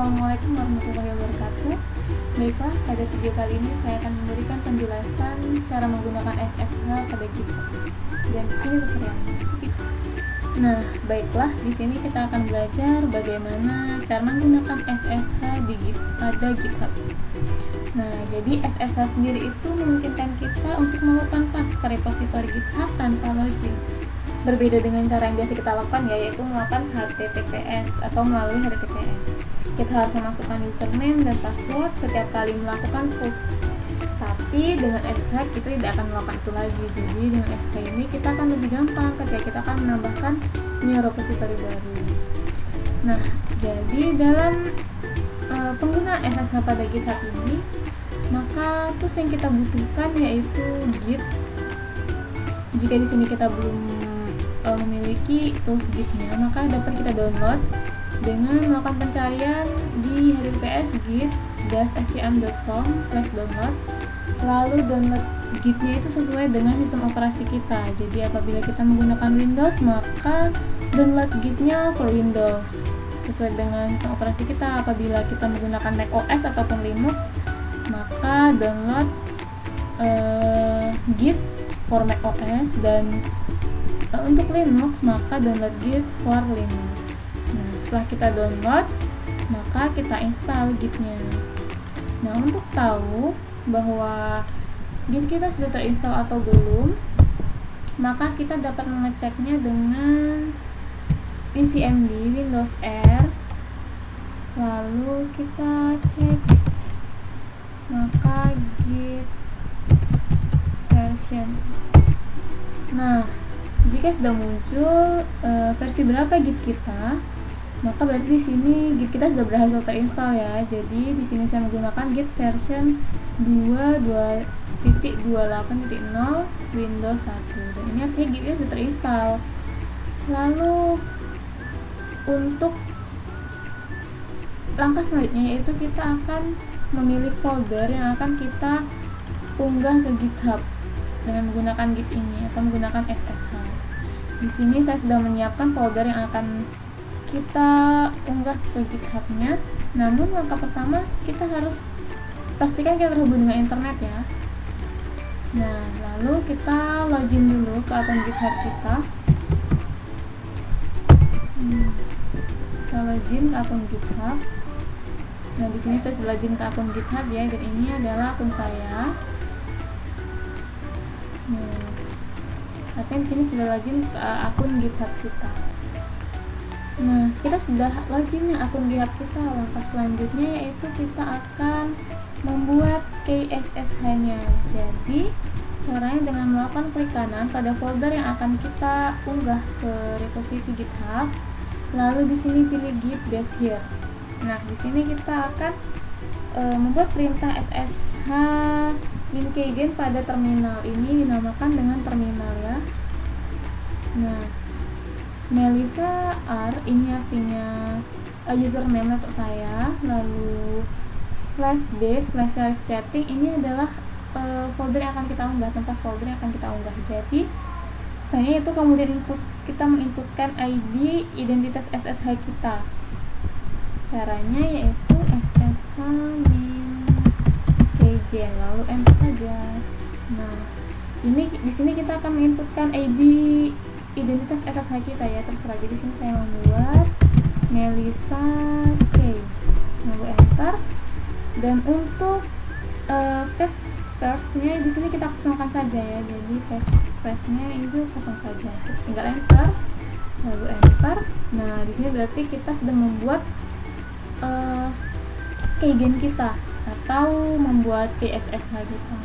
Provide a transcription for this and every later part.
Assalamualaikum warahmatullahi wabarakatuh. Baiklah, pada video kali ini saya akan memberikan penjelasan cara menggunakan SSH pada GitHub. Dan ini tutorialnya. Nah, baiklah, di sini kita akan belajar bagaimana cara menggunakan SSH pada GitHub. Nah, jadi SSH sendiri itu memungkinkan kita untuk melakukan pass ke repositori GitHub tanpa login. Berbeda dengan cara yang biasa kita lakukan, yaitu melakukan HTTPS atau melalui HTTPS. Kita harus memasukkan username dan password setiap kali melakukan push. Tapi dengan SSH kita tidak akan melakukan itu lagi. Jadi dengan SSH ini kita akan lebih gampang ketika kita akan menambahkan new repository baru. Nah, jadi dalam penggunaan SSH pada GitHub ini, maka tools yang kita butuhkan yaitu Git. Jika di sini kita belum memiliki tools Git-nya, maka dapat kita download dengan melakukan pencarian di https git-scm.com/download. Lalu download Git-nya itu sesuai dengan sistem operasi kita. Jadi apabila kita menggunakan Windows, maka download Git-nya for Windows sesuai dengan sistem operasi kita. Apabila kita menggunakan macOS ataupun Linux, maka download Git for macOS, dan untuk Linux maka download Git for Linux. Nah, setelah kita download, maka kita install Git-nya. Nah, untuk tahu bahwa Git kita sudah terinstall atau belum, maka kita dapat mengeceknya dengan vcmd Windows R. Lalu kita cek, maka Git version. Nah, jika sudah muncul versi berapa Git kita, maka berarti di sini Git kita sudah berhasil terinstall ya. Jadi di sini saya menggunakan Git version 2.28.0 Windows 1. Dan ini artinya Gitnya sudah terinstall. Lalu untuk langkah selanjutnya yaitu kita akan memilih folder yang akan kita unggah ke GitHub dengan menggunakan Git ini atau menggunakan SSH. Di sini saya sudah menyiapkan folder yang akan kita unggah ke GitHub-nya. Namun langkah pertama kita harus pastikan kita terhubung dengan internet ya. Nah, lalu kita login dulu ke akun GitHub kita. Kita login ke akun GitHub. Nah, di sini saya sudah login ke akun GitHub ya, dan ini adalah akun saya. Artinya di sini sudah login ke akun GitHub kita. Nah, kita sudah login ke akun GitHub kita. Langkah selanjutnya yaitu kita akan membuat SSH-nya. Jadi, caranya dengan melakukan klik kanan pada folder yang akan kita unggah ke repository GitHub. Lalu di sini pilih git dash here. Nah, di sini kita akan membuat perintah SSH linkagent pada terminal. Ini dinamakan dengan terminal ya. Nah, Melissa R ini artinya username laptop saya. Lalu /d/chatting ini adalah folder yang akan kita unggah, tempat folder yang akan kita unggah. Jadi saya itu kemudian kita menginputkan ID identitas SSH kita. Caranya yaitu SSH linkagent, lalu enter saja. Nah, ini di sini kita akan menginputkan ID identitas SSH kita ya, terserah. Jadi sini saya membuat Melissa K, lalu enter. Dan untuk paste-nya di sini kita kosongkan saja ya. Jadi paste-nya itu kosong saja. Tinggal enter, lalu enter. Nah, di sini berarti kita sudah membuat keygen kita atau membuat SSH kita.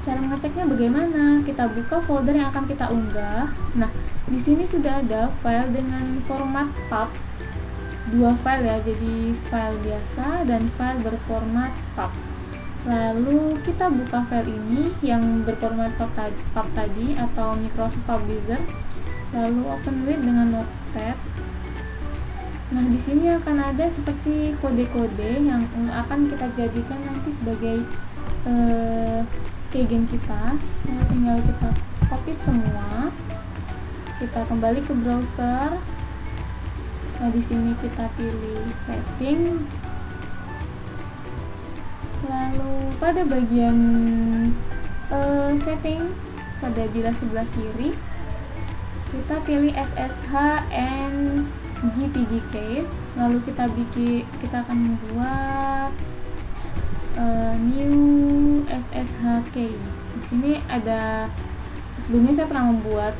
Cara mengeceknya bagaimana? Kita buka folder yang akan kita unggah. Nah, di sini sudah ada file dengan format pub, dua file ya, jadi file biasa dan file berformat pub. Lalu kita buka file ini yang berformat pub tadi atau Microsoft Publisher. Lalu open with dengan Notepad. Nah, di sini akan ada seperti kode-kode yang akan kita jadikan nanti sebagai keygen kita. Nah, tinggal kita copy semua. Kita kembali ke browser. Nah, di sini kita pilih setting, Lalu pada bagian setting pada bilah sebelah kiri kita pilih SSH and GPG case, lalu kita akan membuat new SSH key. Di sini ada, sebelumnya saya pernah membuat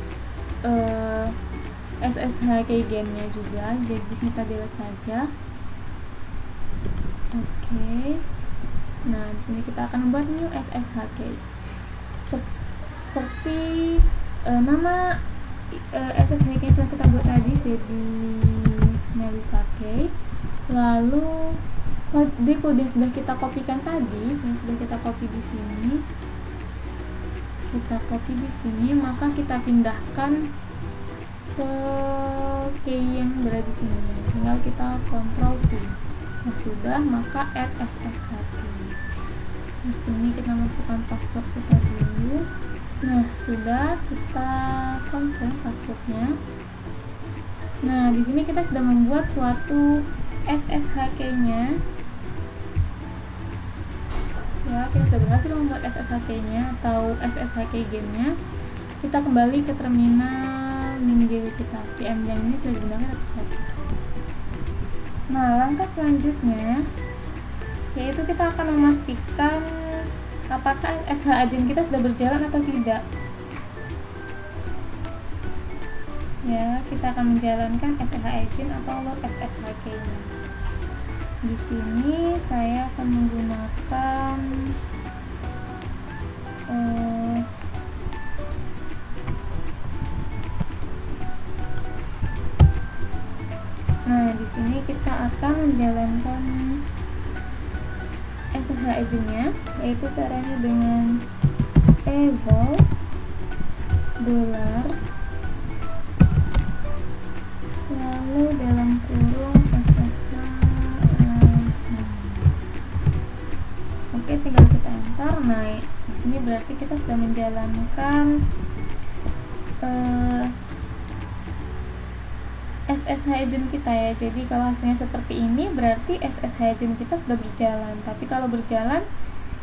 SSH key gamenya juga, jadi kita delete saja. Oke. Nah, di sini kita akan membuat new SSH key. Seperti nama SSH key yang kita buat tadi, jadi Melissa key. Lalu kode yang sudah kita kopikan tadi, yang sudah kita copy di sini, maka kita pindahkan ke key yang berada di sini. Tinggal kita Ctrl V. Nah, sudah, maka add SSH key. Di sini kita masukkan password kita dulu. Nah, sudah, kita confirm passwordnya. Nah, di sini kita sudah membuat suatu SSH key-nya. Ya, kita sudah berhasil membuat SSH key-nya atau SSH key game-nya. Kita kembali ke terminal MinGW kita. CMD ini sudah digunakan atau tidak. Nah, langkah selanjutnya yaitu kita akan memastikan apakah SSH agent kita sudah berjalan atau tidak. Ya, kita akan menjalankan SSH agent atau load SSH key-nya. Di sini saya akan menggunakan nah, di sini kita akan menjalankan SSH agent-nya, yaitu caranya dengan eval $, lalu dalam kurung SSH. Oke, tinggal kita enter. Nah, di sini berarti kita sudah menjalankan SSH agent kita ya. Jadi kalau hasilnya seperti ini berarti SSH agent kita sudah berjalan. Tapi kalau berjalan,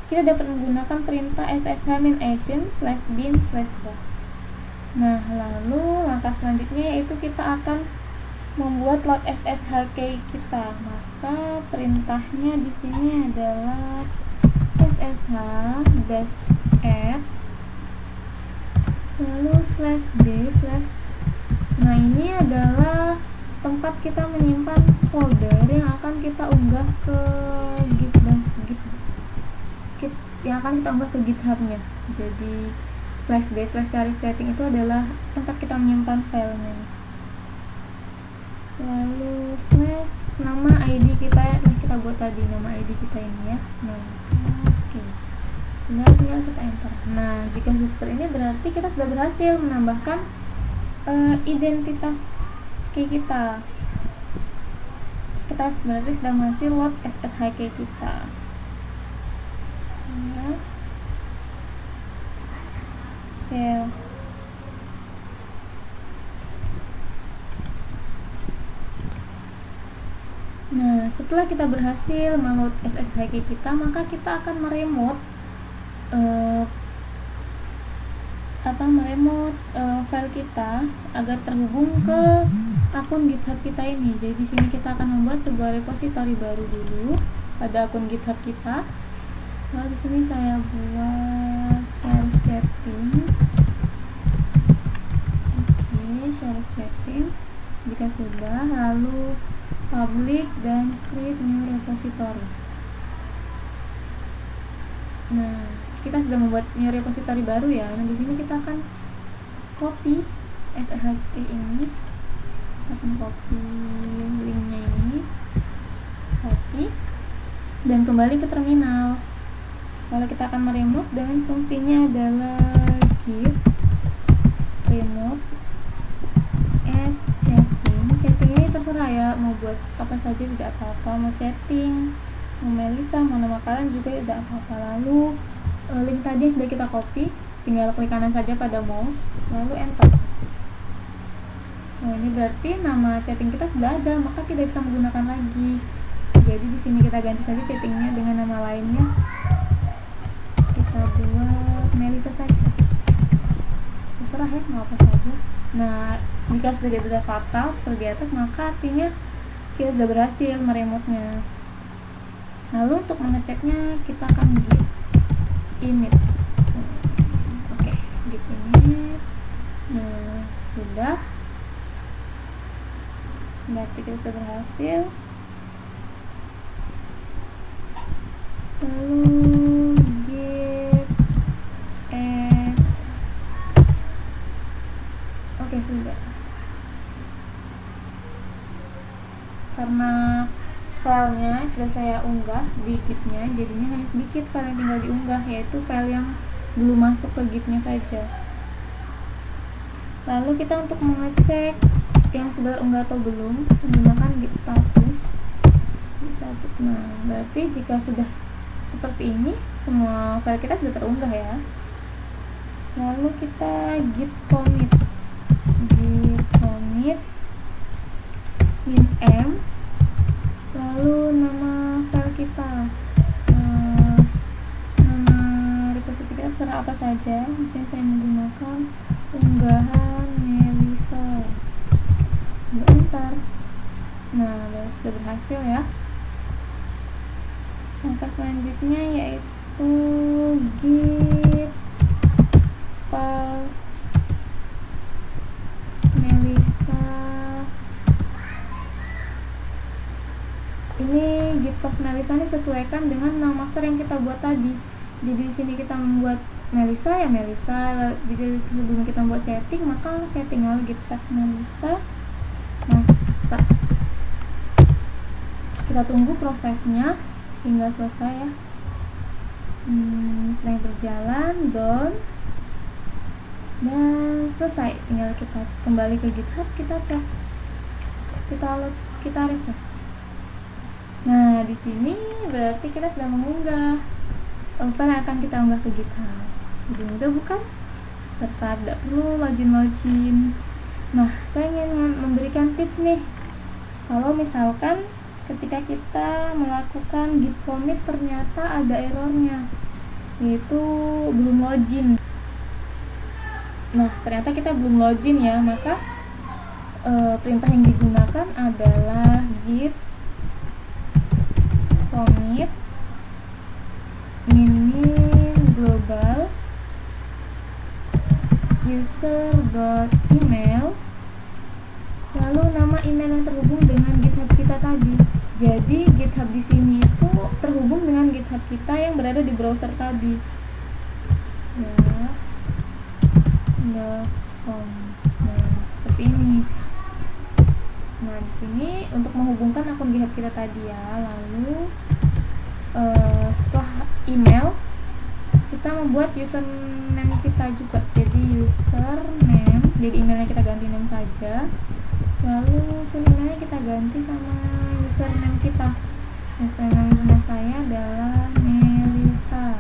kita dapat menggunakan perintah SSH min agent /bin/bash. Nah, lalu langkah selanjutnya yaitu kita akan membuat load SSH key kita. Maka perintahnya di sini adalah SSH-add lalu /d/ nah, ini adalah tempat kita menyimpan folder yang akan kita unggah ke GitHub-nya. Jadi /d/cari-chatting itu adalah tempat kita menyimpan filenya. Lalu nama ID kita yang kita buat tadi, nama ID kita ini ya. Oke. Sudah, tinggal kita enter. Nah, jika sudah seperti ini berarti kita sudah berhasil menambahkan identitas key kita. Kita berarti sudah berhasil load SSH key kita. Ya. Fail. Nah, setelah kita berhasil meload SSH key kita, maka kita akan meremote file kita agar terhubung ke akun GitHub kita ini. Jadi di sini kita akan membuat sebuah repository baru dulu pada akun GitHub kita. Lalu di sini saya buat share chatting. Oke, share chatting. Jika sudah, lalu public dan create new repository. Nah, kita sudah membuat new repository baru ya. Nah, di sini kita akan copy SSH key ini. Kita akan copy linknya ini, copy, dan kembali ke terminal. Lalu kita akan meremote dengan fungsinya adalah git remote add chatting. Chatting ini terserah ya, mau buat apa saja tidak apa-apa, mau chatting, mau Melissa, mau nama kalian juga tidak apa-apa. Lalu link tadi sudah kita copy, tinggal klik kanan saja pada mouse, lalu enter. Nah, ini berarti nama chatting kita sudah ada, maka tidak bisa menggunakan lagi. Jadi Jadi di sini kita ganti saja chattingnya dengan nama lainnya. Kita buat Melisa saja. Terserah ya, mau apa saja. Nah, jika sudah tidak fatal seperti di atas, maka artinya kita sudah berhasil meremotnya. Lalu untuk mengeceknya kita akan git init. Oke, git init. Nah, sudah. Berarti kita sudah berhasil. Lalu git add. Oke, sudah. Karena filenya sudah saya unggah di gitnya, jadinya hanya sedikit file yang tinggal diunggah, yaitu file yang belum masuk ke gitnya saja. Lalu kita untuk mengecek yang sudah unggah atau belum menggunakan git status. Nah, berarti jika sudah seperti ini, semua file kita sudah terunggah ya. Lalu kita git commit min m, lalu nama file kita, nama repository kita terserah apa saja. Di sini saya menggunakan unggahan Melisa. Enter. Nah, sudah berhasil ya. Langkah selanjutnya yaitu git pass Melisa. Ini git pass Melisa ini sesuaikan dengan nama master yang kita buat tadi. Jadi di sini kita membuat Melisa ya Melisa. Jika sebelum kita membuat chatting, maka chatting. Lalu git pass Melisa master. Kita tunggu prosesnya hingga selesai ya. Setelah berjalan done dan selesai, tinggal kita kembali ke GitHub, kita cek, kita load, kita refresh. Nah, di sini berarti kita sudah mengunggah file yang akan kita unggah ke GitHub. Jadi mudah bukan? Serta tidak perlu login. Nah, saya ingin memberikan tips nih. Kalau misalkan ketika kita melakukan git commit ternyata ada errornya, yaitu belum login. Nah, ternyata kita belum login ya, maka perintah yang digunakan adalah git commit min global user.email, lalu nama email yang terhubung dengan GitHub kita tadi. Jadi GitHub di sini itu terhubung dengan GitHub kita yang berada di browser tadi. Ya. Nah, seperti ini. Nah, di sini untuk menghubungkan akun GitHub kita tadi ya. Lalu setelah email kita membuat username kita juga. Jadi username, jadi emailnya kita ganti name saja. Lalu emailnya kita ganti sama username kita. Username saya adalah Melisa.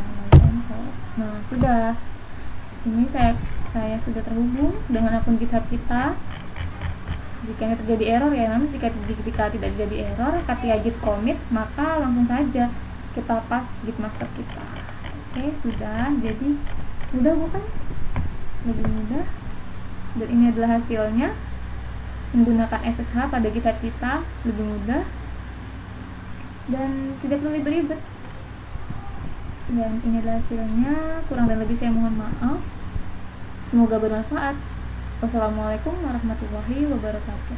Nah, sudah. Di sini saya sudah terhubung dengan akun GitHub kita. Jika terjadi error ya, namun jika tidak terjadi error ketika git commit, maka langsung saja kita pas git master kita. Oke, sudah. Jadi mudah bukan? Lebih mudah. Dan ini adalah hasilnya. Menggunakan SSH pada GitHub kita lebih mudah dan tidak perlu ribet-ribet. Dan ini adalah hasilnya. Kurang dan lebih saya mohon maaf. Semoga bermanfaat. Wassalamualaikum warahmatullahi wabarakatuh.